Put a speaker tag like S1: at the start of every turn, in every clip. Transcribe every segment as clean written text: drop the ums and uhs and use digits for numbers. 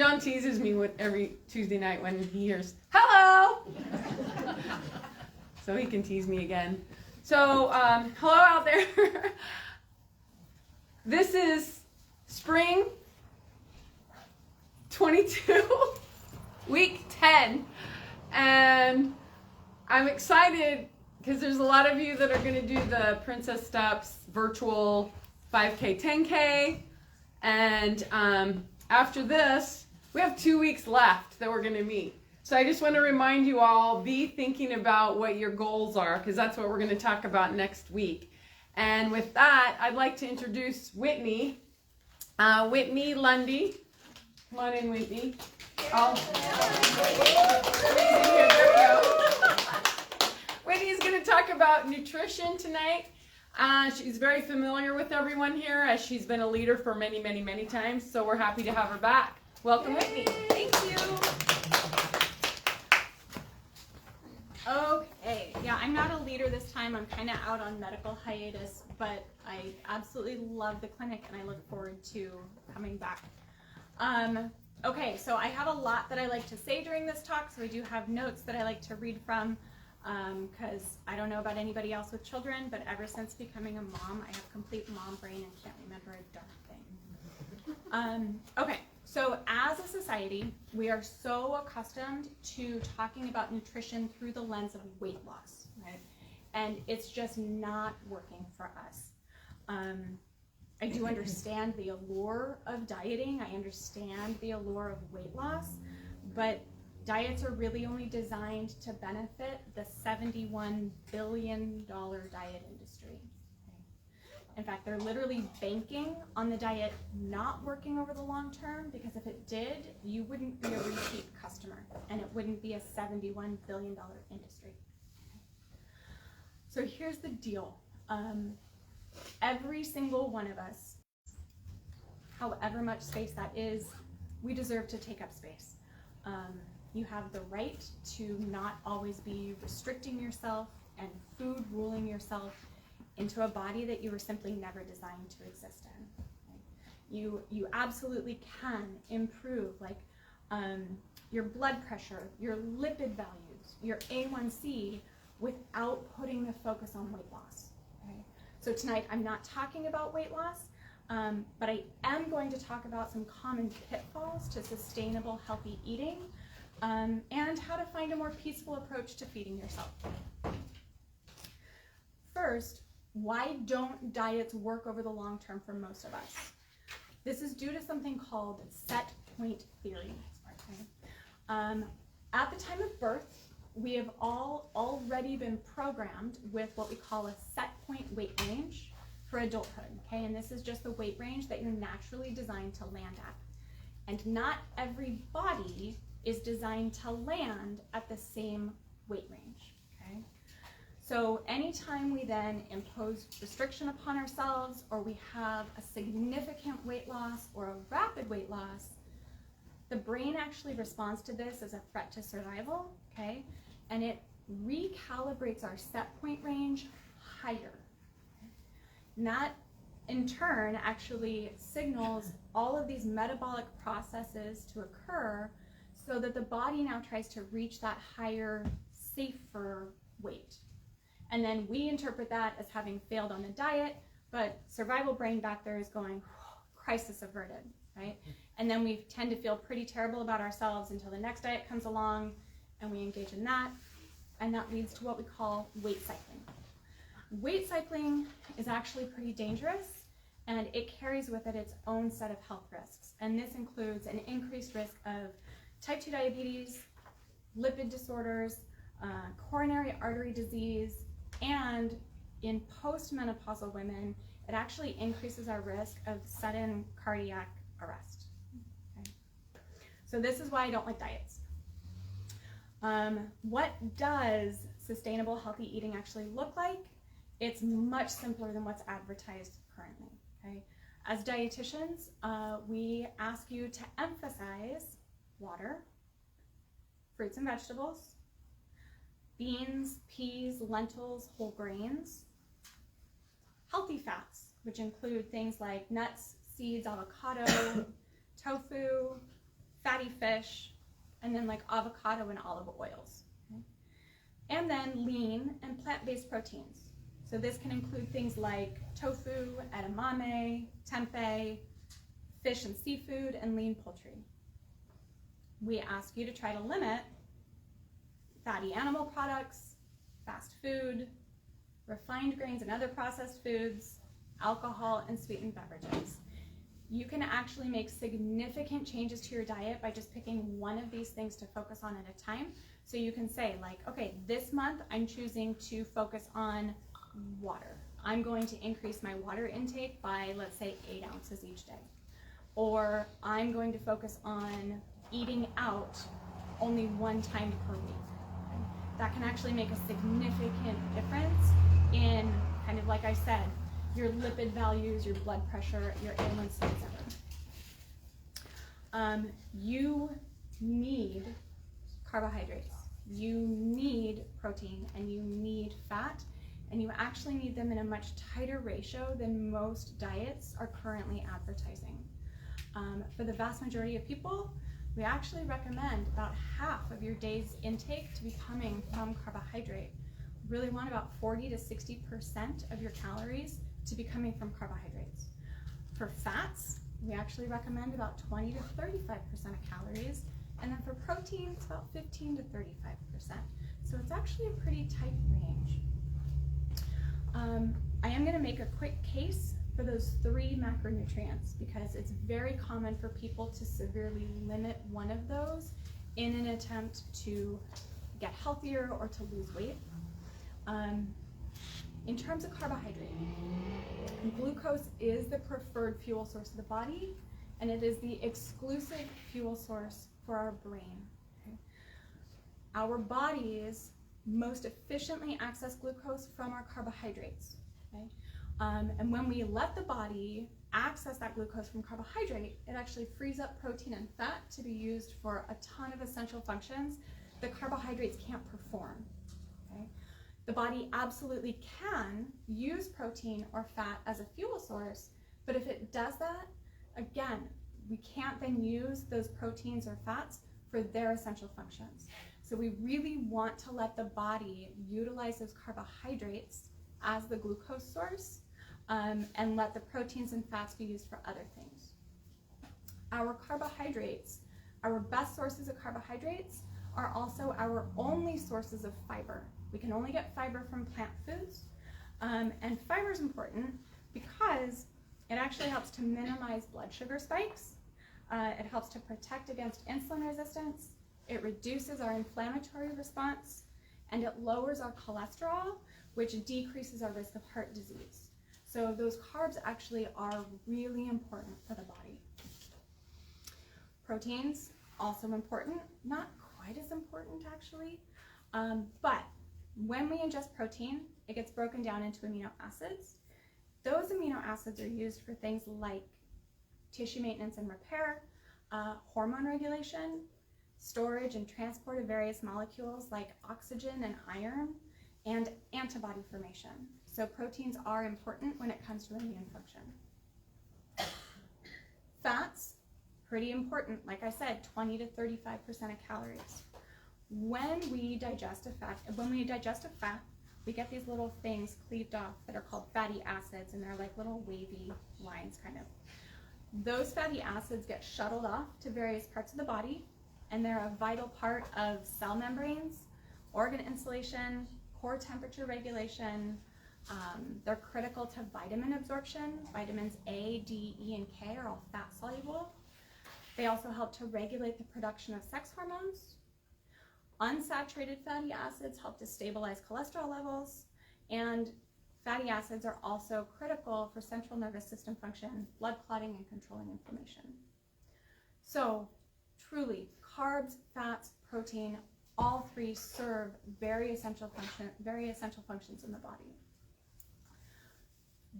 S1: John teases me with every Tuesday night when he hears, hello! So he can tease me again. So, hello out there. This is spring 22, week 10. And I'm excited because there's a lot of you that are going to do the Princess Steps virtual 5K, 10K. And after this, we have 2 weeks left that we're going to meet. So I just want to remind you all, be thinking about what your goals are, because that's what we're going to talk about next week. And with that, I'd like to introduce Whitney. Whitney Lundy. Come on in, Whitney. Whitney's going to talk about nutrition tonight. She's very familiar with everyone here, as she's been a leader for many, many, many times. So we're happy to have her back. Welcome, Whitney.
S2: Thank you. Okay, yeah, I'm not a leader this time. I'm kind of out on medical hiatus, but I absolutely love the clinic and I look forward to coming back. Okay, so I have a lot that I like to say during this talk, so I do have notes that I like to read from, because I don't know about anybody else with children, but ever since becoming a mom, I have complete mom brain and can't remember a darn thing. Okay. So as a society, we are so accustomed to talking about nutrition through the lens of weight loss, right? And it's just not working for us. I do understand the allure of dieting. I understand the allure of weight loss, but diets are really only designed to benefit the $71 billion diet industry. In fact, they're literally banking on the diet not working over the long term, because if it did, you wouldn't be a repeat customer and it wouldn't be a $71 billion industry. So here's the deal. Every single one of us, however much space that is, we deserve to take up space. You have the right to not always be restricting yourself and food ruling yourself into a body that you were simply never designed to exist in. Right? You absolutely can improve, like your blood pressure, your lipid values, your A1C, without putting the focus on weight loss. Okay? So tonight I'm not talking about weight loss, but I am going to talk about some common pitfalls to sustainable, healthy eating, and how to find a more peaceful approach to feeding yourself. First, why don't diets work over the long term for most of us? This is due to something called set point theory. Okay? At the time of birth, we have all already been programmed with what we call a set point weight range for adulthood. Okay? And this is just the weight range that you're naturally designed to land at. And not every body is designed to land at the same weight range. Okay? So anytime we then impose restriction upon ourselves, or we have a significant weight loss or a rapid weight loss, the brain actually responds to this as a threat to survival, okay? And it recalibrates our set point range higher. And that, in turn, actually signals all of these metabolic processes to occur so that the body now tries to reach that higher, safer weight. And then we interpret that as having failed on the diet, but survival brain back there is going, crisis averted, right? And then we tend to feel pretty terrible about ourselves until the next diet comes along and we engage in that. And that leads to what we call weight cycling. Weight cycling is actually pretty dangerous, and it carries with it its own set of health risks. And this includes an increased risk of type 2 diabetes, lipid disorders, coronary artery disease, and in postmenopausal women, it actually increases our risk of sudden cardiac arrest. Okay? So this is why I don't like diets. What does sustainable healthy eating actually look like? It's much simpler than what's advertised currently. Okay? As dietitians, we ask you to emphasize water, fruits and vegetables, beans, peas, lentils, whole grains, healthy fats, which include things like nuts, seeds, avocado, tofu, fatty fish, and then like avocado and olive oils. Okay? And then lean and plant-based proteins. So this can include things like tofu, edamame, tempeh, fish and seafood, and lean poultry. We ask you to try to limit fatty animal products, fast food, refined grains and other processed foods, alcohol, and sweetened beverages. You can actually make significant changes to your diet by just picking one of these things to focus on at a time. So you can say like, okay, this month I'm choosing to focus on water. I'm going to increase my water intake by, let's say, 8 ounces each day. Or I'm going to focus on eating out only 1 time per week. Okay? That can actually make a significant difference in, kind of like I said, your lipid values, your blood pressure, your A1C, etc. You need carbohydrates, you need protein, and you need fat, and you actually need them in a much tighter ratio than most diets are currently advertising. For the vast majority of people, we actually recommend about half of your day's intake to be coming from carbohydrate. We really want about 40 to 60% of your calories to be coming from carbohydrates. For fats, we actually recommend about 20 to 35% of calories, and then for protein, it's about 15 to 35%. So it's actually a pretty tight range. I am going to make a quick case for those 3 macronutrients because it's very common for people to severely limit one of those in an attempt to get healthier or to lose weight. In terms of carbohydrate, glucose is the preferred fuel source of the body, and it is the exclusive fuel source for our brain. Okay? Our bodies most efficiently access glucose from our carbohydrates. Okay? And when we let the body access that glucose from carbohydrate, it actually frees up protein and fat to be used for a ton of essential functions that carbohydrates can't perform. Okay? The body absolutely can use protein or fat as a fuel source, but if it does that, again, we can't then use those proteins or fats for their essential functions. So we really want to let the body utilize those carbohydrates as the glucose source, and let the proteins and fats be used for other things. Our carbohydrates, our best sources of carbohydrates, are also our only sources of fiber. We can only get fiber from plant foods, and fiber is important because it actually helps to minimize blood sugar spikes. It helps to protect against insulin resistance. It reduces our inflammatory response, and it lowers our cholesterol, which decreases our risk of heart disease. So those carbs actually are really important for the body. Proteins, also important, not quite as important actually, but when we ingest protein, it gets broken down into amino acids. Those amino acids are used for things like tissue maintenance and repair, hormone regulation, storage and transport of various molecules like oxygen and iron, and antibody formation. So proteins are important when it comes to immune function. Fats, pretty important. Like I said, 20 to 35% of calories. When we digest a fat, we get these little things cleaved off that are called fatty acids, and they're like little wavy lines kind of. Those fatty acids get shuttled off to various parts of the body, and they're a vital part of cell membranes, organ insulation, core temperature regulation. They're critical to vitamin absorption. Vitamins A, D, E, and K are all fat soluble. They also help to regulate the production of sex hormones. Unsaturated fatty acids help to stabilize cholesterol levels, and fatty acids are also critical for central nervous system function, blood clotting, and controlling inflammation. So truly, carbs, fats, protein, all 3 serve very essential functions in the body.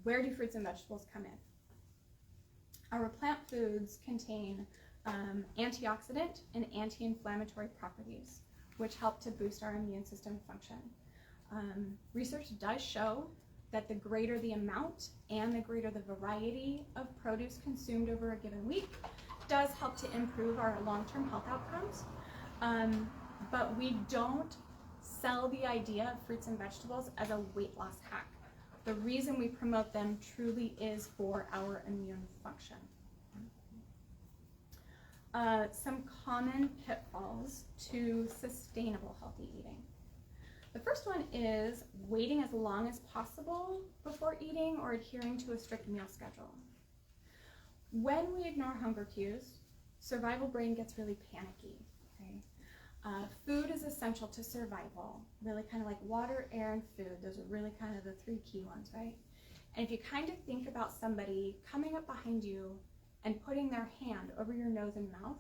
S2: Where do fruits and vegetables come in? Our plant foods contain antioxidant and anti-inflammatory properties, which help to boost our immune system function. Research does show that the greater the amount and the greater the variety of produce consumed over a given week does help to improve our long-term health outcomes, but we don't sell the idea of fruits and vegetables as a weight loss hack. The reason we promote them truly is for our immune function. Some common pitfalls to sustainable healthy eating. The first one is waiting as long as possible before eating or adhering to a strict meal schedule. When we ignore hunger cues, survival brain gets really panicky. Okay? Food is essential to survival, really kind of like water, air, and food. Those are really kind of the three key ones, right? And if you kind of think about somebody coming up behind you and putting their hand over your nose and mouth,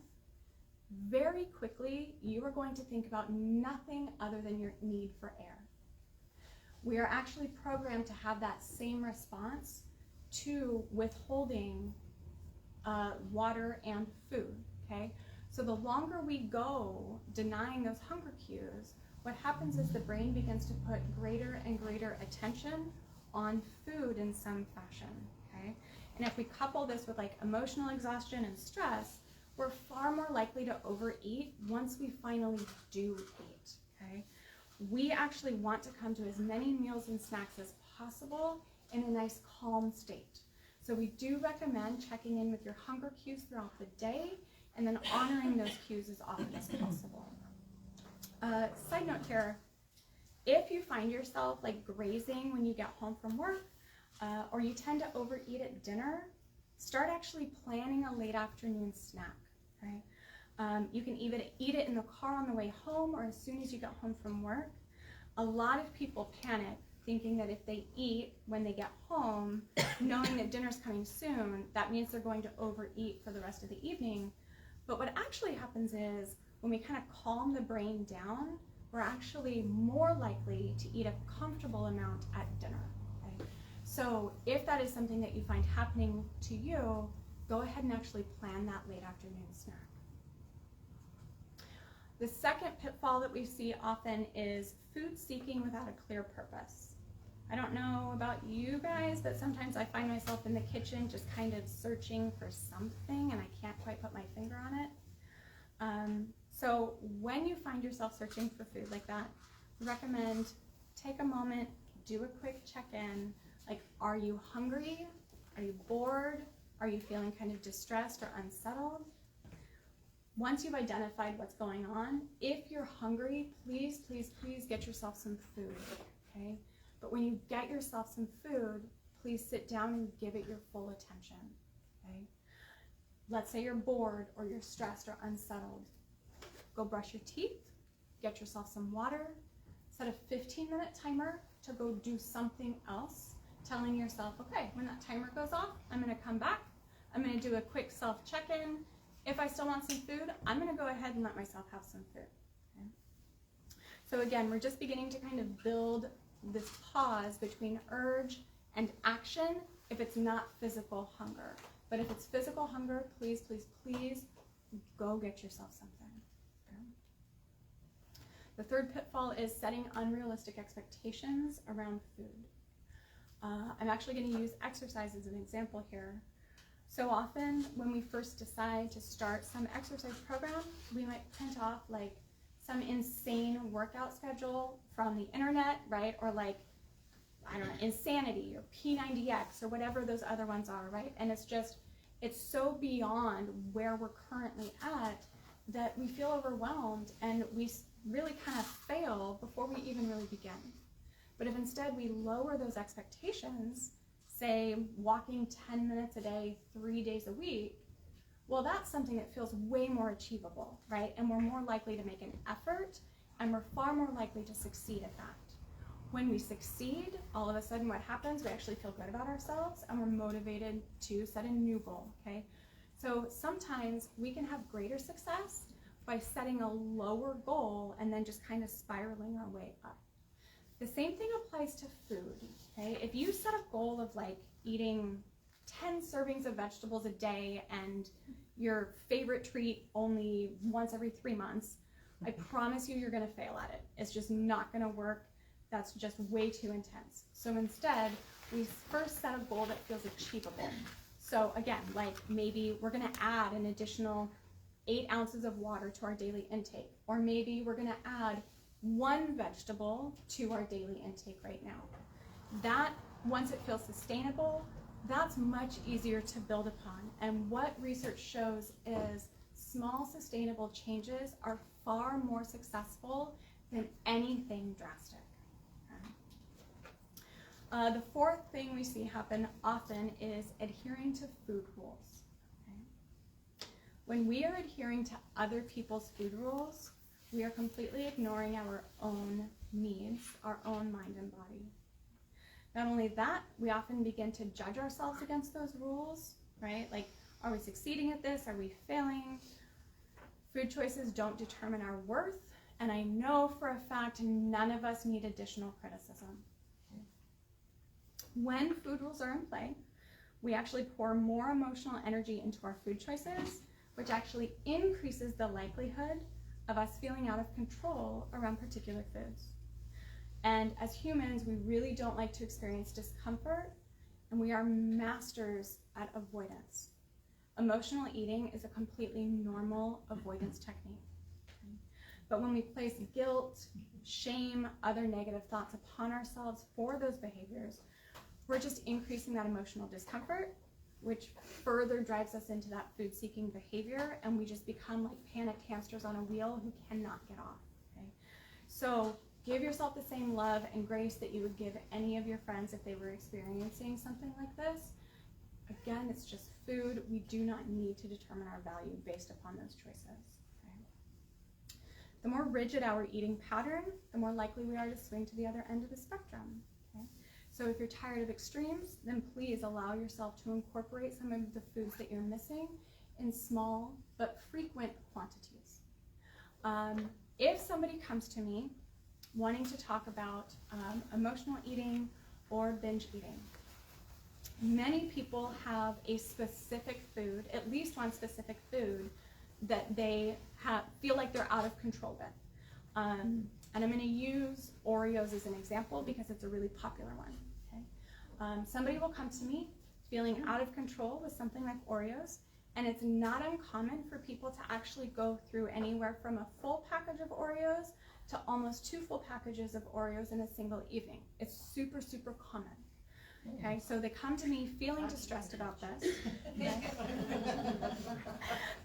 S2: very quickly you are going to think about nothing other than your need for air. We are actually programmed to have that same response to withholding water and food, okay? So the longer we go denying those hunger cues, what happens is the brain begins to put greater and greater attention on food in some fashion, okay? And if we couple this with like emotional exhaustion and stress, we're far more likely to overeat once we finally do eat, okay? We actually want to come to as many meals and snacks as possible in a nice calm state. So we do recommend checking in with your hunger cues throughout the day and then honoring those cues as often as possible. Side note here, if you find yourself like grazing when you get home from work, or you tend to overeat at dinner, start actually planning a late afternoon snack, right? You can either eat it in the car on the way home or as soon as you get home from work. A lot of people panic thinking that if they eat when they get home, knowing that dinner's coming soon, that means they're going to overeat for the rest of the evening. But what actually happens is when we kind of calm the brain down, we're actually more likely to eat a comfortable amount at dinner. Okay? So if that is something that you find happening to you, go ahead and actually plan that late afternoon snack. The second pitfall that we see often is food seeking without a clear purpose. I don't know about you guys, but sometimes I find myself in the kitchen just kind of searching for something and I can't quite put my finger on it. So when you find yourself searching for food like that, I recommend take a moment, do a quick check-in. Like, are you hungry? Are you bored? Are you feeling kind of distressed or unsettled? Once you've identified what's going on, if you're hungry, please, please, please get yourself some food, okay? But when you get yourself some food, please sit down and give it your full attention, okay? Let's say you're bored or you're stressed or unsettled. Go brush your teeth, get yourself some water, set a 15-minute timer to go do something else, telling yourself, okay, when that timer goes off, I'm gonna come back, I'm gonna do a quick self-check-in. If I still want some food, I'm gonna go ahead and let myself have some food, okay? So again, we're just beginning to kind of build this pause between urge and action if it's not physical hunger. But if it's physical hunger, please, please, please go get yourself something. Okay? The third pitfall is setting unrealistic expectations around food. I'm actually going to use exercise as an example here. So often when we first decide to start some exercise program, we might print off like some insane workout schedule from the internet, right? Or like, I don't know, Insanity or P90X or whatever those other ones are, right? And it's so beyond where we're currently at that we feel overwhelmed and we really kind of fail before we even really begin. But if instead we lower those expectations, say walking 10 minutes a day, 3 days a week, well, that's something that feels way more achievable, right? And we're more likely to make an effort and we're far more likely to succeed at that. When we succeed, all of a sudden what happens, we actually feel good about ourselves and we're motivated to set a new goal, okay? So sometimes we can have greater success by setting a lower goal and then just kind of spiraling our way up. The same thing applies to food, okay? If you set a goal of like eating 10 servings of vegetables a day and your favorite treat only once every 3 months, I promise you you're gonna fail at it. It's just not gonna work. That's just way too intense. So instead, we first set a goal that feels achievable. So again, like maybe we're gonna add an additional 8 ounces of water to our daily intake, or maybe we're gonna add 1 vegetable to our daily intake right now. That, once it feels sustainable, that's much easier to build upon. And what research shows is small sustainable changes are far more successful than anything drastic. The fourth thing we see happen often is adhering to food rules. Okay? When we are adhering to other people's food rules, we are completely ignoring our own needs, our own mind and body. Not only that, we often begin to judge ourselves against those rules, right? Like, are we succeeding at this? Are we failing? Food choices don't determine our worth, and I know for a fact none of us need additional criticism. When food rules are in play, we actually pour more emotional energy into our food choices, which actually increases the likelihood of us feeling out of control around particular foods. And as humans, we really don't like to experience discomfort, and we are masters at avoidance. Emotional eating is a completely normal avoidance technique. But when we place guilt, shame, other negative thoughts upon ourselves for those behaviors, we're just increasing that emotional discomfort, which further drives us into that food-seeking behavior, and we just become like panicked hamsters on a wheel who cannot get off. Okay? So give yourself the same love and grace that you would give any of your friends if they were experiencing something like this. Again, it's just food. We do not need to determine our value based upon those choices. Okay? The more rigid our eating pattern, the more likely we are to swing to the other end of the spectrum. Okay? So if you're tired of extremes, then please allow yourself to incorporate some of the foods that you're missing in small but frequent quantities. If somebody comes to me wanting to talk about emotional eating or binge eating, many people have a specific food, at least one specific food, that they feel like they're out of control with. And I'm going to use Oreos as an example because it's a really popular one. Okay? Somebody will come to me feeling out of control with something like Oreos, and it's not uncommon for people to actually go through anywhere from a full package of Oreos to almost 2 full packages of Oreos in a single evening. It's super, super common. Okay, so they come to me feeling distressed about this. Okay?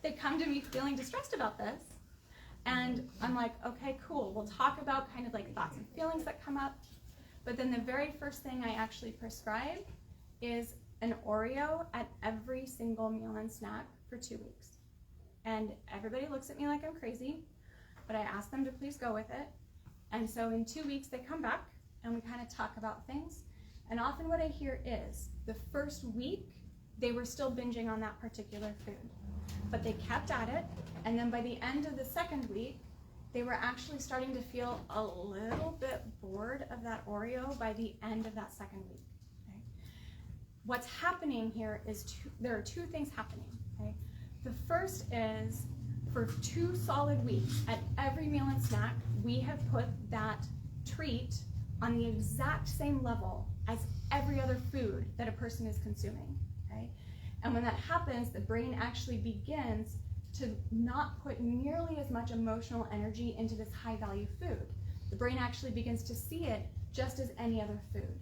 S2: They come to me feeling distressed about this, and I'm like, okay, cool. We'll talk about kind of like thoughts and feelings that come up. But then the very first thing I actually prescribe is an Oreo at every single meal and snack for 2 weeks. And everybody looks at me like I'm crazy, but I ask them to please go with it. And so in 2 weeks, they come back and we kind of talk about things. And often what I hear is the first week, they were still binging on that particular food, but they kept at it. And then by the end of the second week, they were actually starting to feel a little bit bored of that Oreo by the end of that second week. Okay? What's happening here is there are 2 things happening. Okay? The first is for 2 solid weeks at every meal and snack, we have put that treat on the exact same level as every other food that a person is consuming. Okay? And when that happens, the brain actually begins to not put nearly as much emotional energy into this high value food. The brain actually begins to see it just as any other food.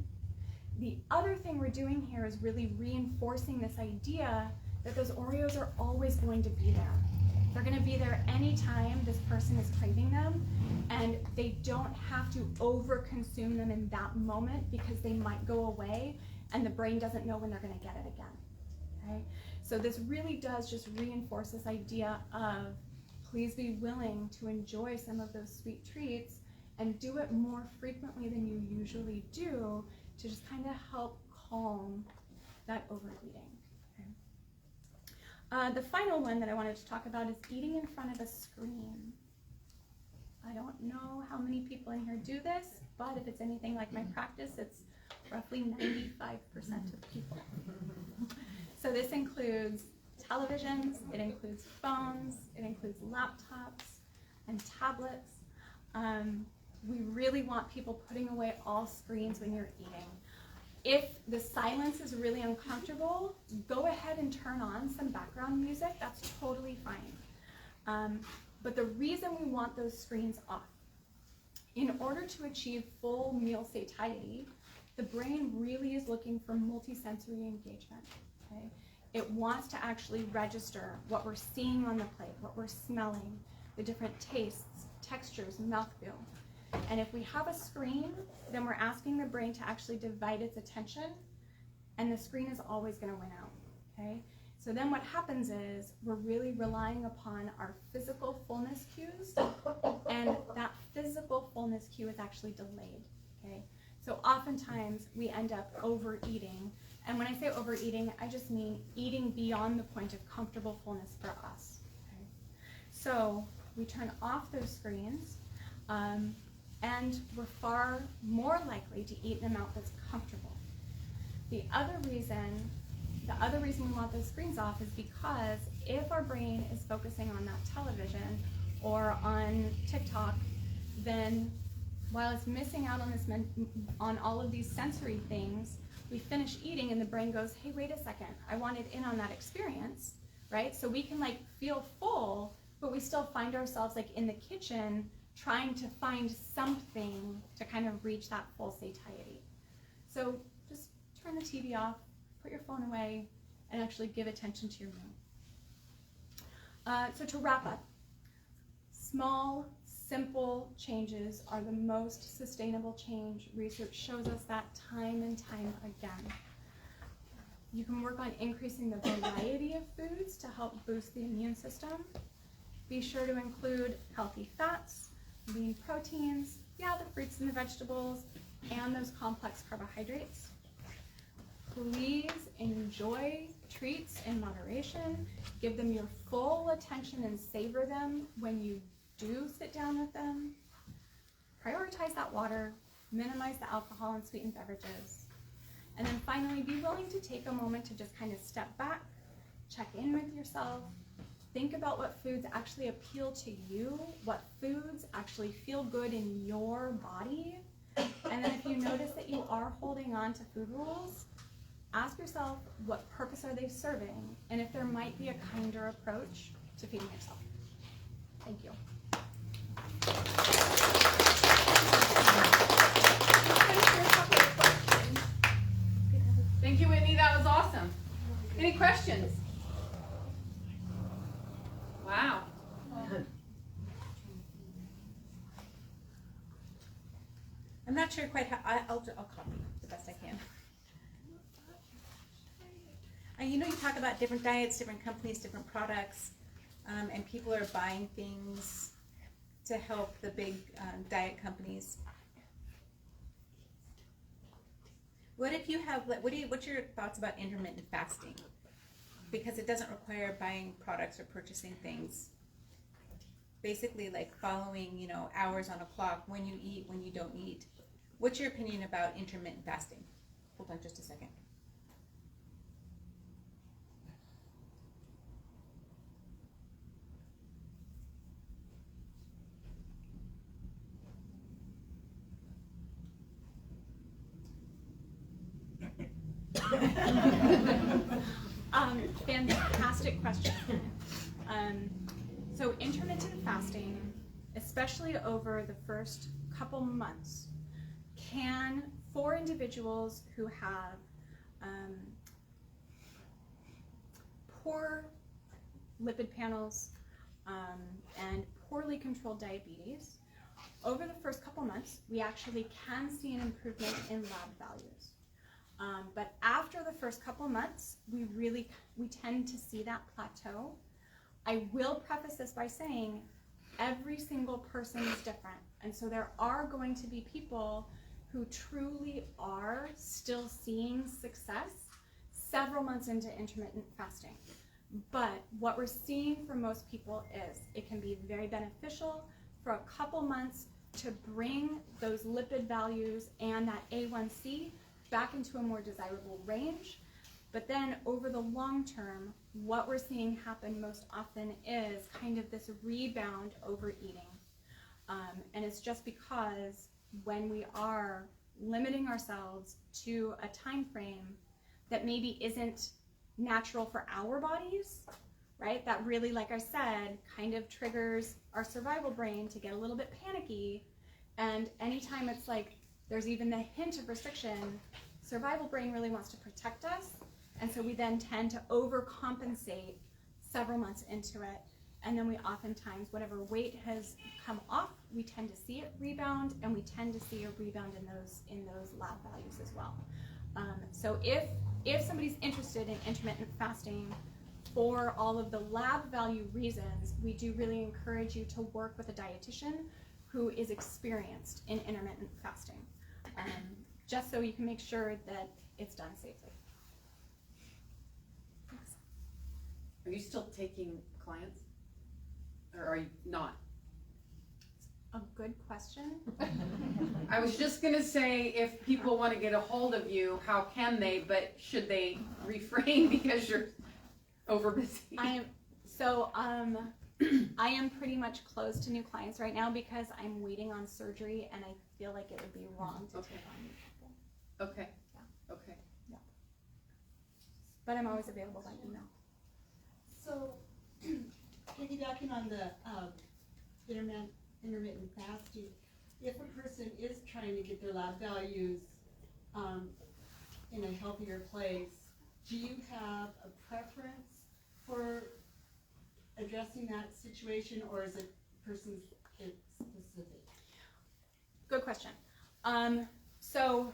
S2: The other thing we're doing here is really reinforcing this idea that those Oreos are always going to be there. They're going to be there anytime this person is craving them, and they don't have to over-consume them in that moment because they might go away and the brain doesn't know when they're going to get it again. Okay? So this really does just reinforce this idea of please be willing to enjoy some of those sweet treats and do it more frequently than you usually do to just kind of help calm that overeating. The final one that I wanted to talk about is eating in front of a screen. I don't know how many people in here do this, but if it's anything like my practice, it's roughly 95% of people. So this includes televisions, it includes phones, it includes laptops and tablets. We really want people putting away all screens when you're eating. If the silence is really uncomfortable, go ahead and turn on some background music. That's totally fine. But the reason we want those screens off, in order to achieve full meal satiety, the brain really is looking for multisensory engagement. Okay? It wants to actually register what we're seeing on the plate, what we're smelling, the different tastes, textures, mouthfeel. And if we have a screen, then we're asking the brain to actually divide its attention, and the screen is always going to win out. Okay? So then what happens is we're really relying upon our physical fullness cues, and that physical fullness cue is actually delayed. Okay? So oftentimes we end up overeating, and when I say overeating, I just mean eating beyond the point of comfortable fullness for us. Okay? So we turn off those screens, and we're far more likely to eat an amount that's comfortable. The other reason we want those screens off is because if our brain is focusing on that television or on TikTok, then while it's missing out on all of these sensory things, we finish eating and the brain goes, hey, wait a second, I wanted in on that experience, right? So we can like feel full, but we still find ourselves like in the kitchen trying to find something to kind of reach that full satiety. So just turn the TV off, put your phone away, and actually give attention to your meal. So to wrap up, small, simple changes are the most sustainable change. Research shows us that time and time again. You can work on increasing the variety of foods to help boost the immune system. Be sure to include healthy fats, lean proteins, the fruits and the vegetables, and those complex carbohydrates. Please enjoy treats in moderation. Give them your full attention and savor them when you do sit down with them. Prioritize that water, minimize the alcohol and sweetened beverages. And then finally, be willing to take a moment to just kind of step back, check in with yourself, think about what foods actually appeal to you, what foods actually feel good in your body. And then if you notice that you are holding on to food rules, ask yourself what purpose are they serving, and if there might be a kinder approach to feeding yourself. Thank you.
S1: Thank you, Whitney. That was awesome. Any questions? Wow.
S3: I'm not sure quite how, I'll copy the best I can. You know, you talk about different diets, different companies, different products, and people are buying things to help the big diet companies. What if you have, what's your thoughts about intermittent fasting? Because it doesn't require buying products or purchasing things. Basically like following, hours on a clock, when you eat, when you don't eat. What's your opinion about intermittent fasting? Hold on just a second.
S2: Fantastic question. So intermittent fasting, especially over the first couple months, can, for individuals who have poor lipid panels and poorly controlled diabetes, over the first couple months, we actually can see an improvement in lab values. But after the first couple months, we tend to see that plateau. I will preface this by saying every single person is different. And so there are going to be people who truly are still seeing success several months into intermittent fasting. But what we're seeing for most people is it can be very beneficial for a couple months to bring those lipid values and that A1C back into a more desirable range. But then over the long term, what we're seeing happen most often is kind of this rebound overeating. And it's just because when we are limiting ourselves to a time frame that maybe isn't natural for our bodies, right? That really, like I said, kind of triggers our survival brain to get a little bit panicky. And anytime it's like there's even the hint of restriction, survival brain really wants to protect us. And so we then tend to overcompensate several months into it. And then we oftentimes, whatever weight has come off, we tend to see it rebound, and we tend to see a rebound in those lab values as well. So if somebody's interested in intermittent fasting for all of the lab value reasons, we do really encourage you to work with a dietitian who is experienced in intermittent fasting, just so you can make sure that it's done safely.
S1: Are you still taking clients? Or are you not?
S2: A good question.
S1: I was just going to say, if people want to get a hold of you, how can they? But should they refrain because you're over busy?
S2: I am pretty much closed to new clients right now because I'm waiting on surgery, and I feel like it would be wrong to take on new people.
S1: Okay.
S2: Yeah.
S1: Okay.
S2: Yeah. But I'm always available by email.
S4: So, piggybacking on the intermittent fasting, if a person is trying to get their lab values in a healthier place, do you have a preference for addressing that situation, or is it person specific?
S2: Good question. So,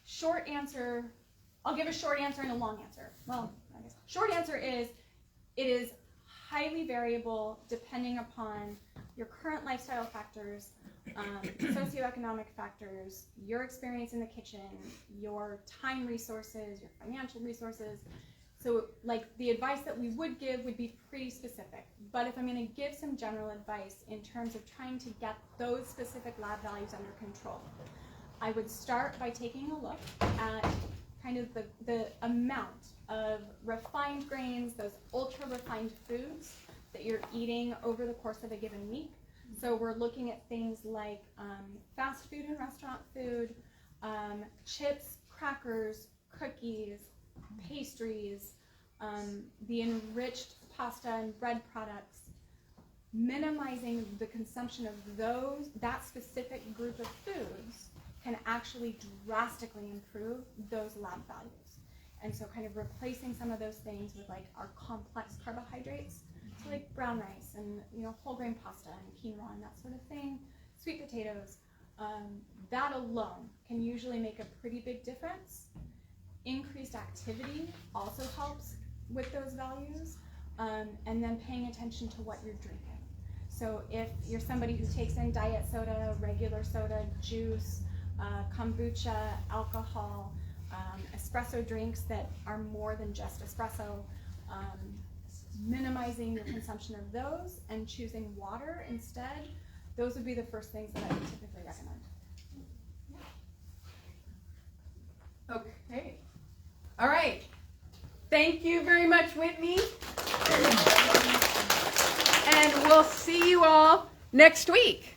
S2: short answer, I'll give a short answer and a long answer. Well, I guess short answer is it is highly variable depending upon your current lifestyle factors, socioeconomic factors, your experience in the kitchen, your time resources, your financial resources. So like the advice that we would give would be pretty specific. But if I'm going to give some general advice in terms of trying to get those specific lab values under control, I would start by taking a look at kind of the amount of refined grains, those ultra refined foods that you're eating over the course of a given week. So we're looking at things like fast food and restaurant food, chips, crackers, cookies, pastries, the enriched pasta and bread products. Minimizing the consumption of that specific group of foods can actually drastically improve those lab values. And so kind of replacing some of those things with like our complex carbohydrates, so like brown rice and whole grain pasta and quinoa and that sort of thing, sweet potatoes, that alone can usually make a pretty big difference. Increased activity also helps with those values, and then paying attention to what you're drinking. So if you're somebody who takes in diet soda, regular soda, juice, kombucha, alcohol, espresso drinks that are more than just espresso, minimizing your consumption of those and choosing water instead, those would be the first things that I would typically recommend.
S1: Okay. All right. Thank you very much, Whitney. And we'll see you all next week.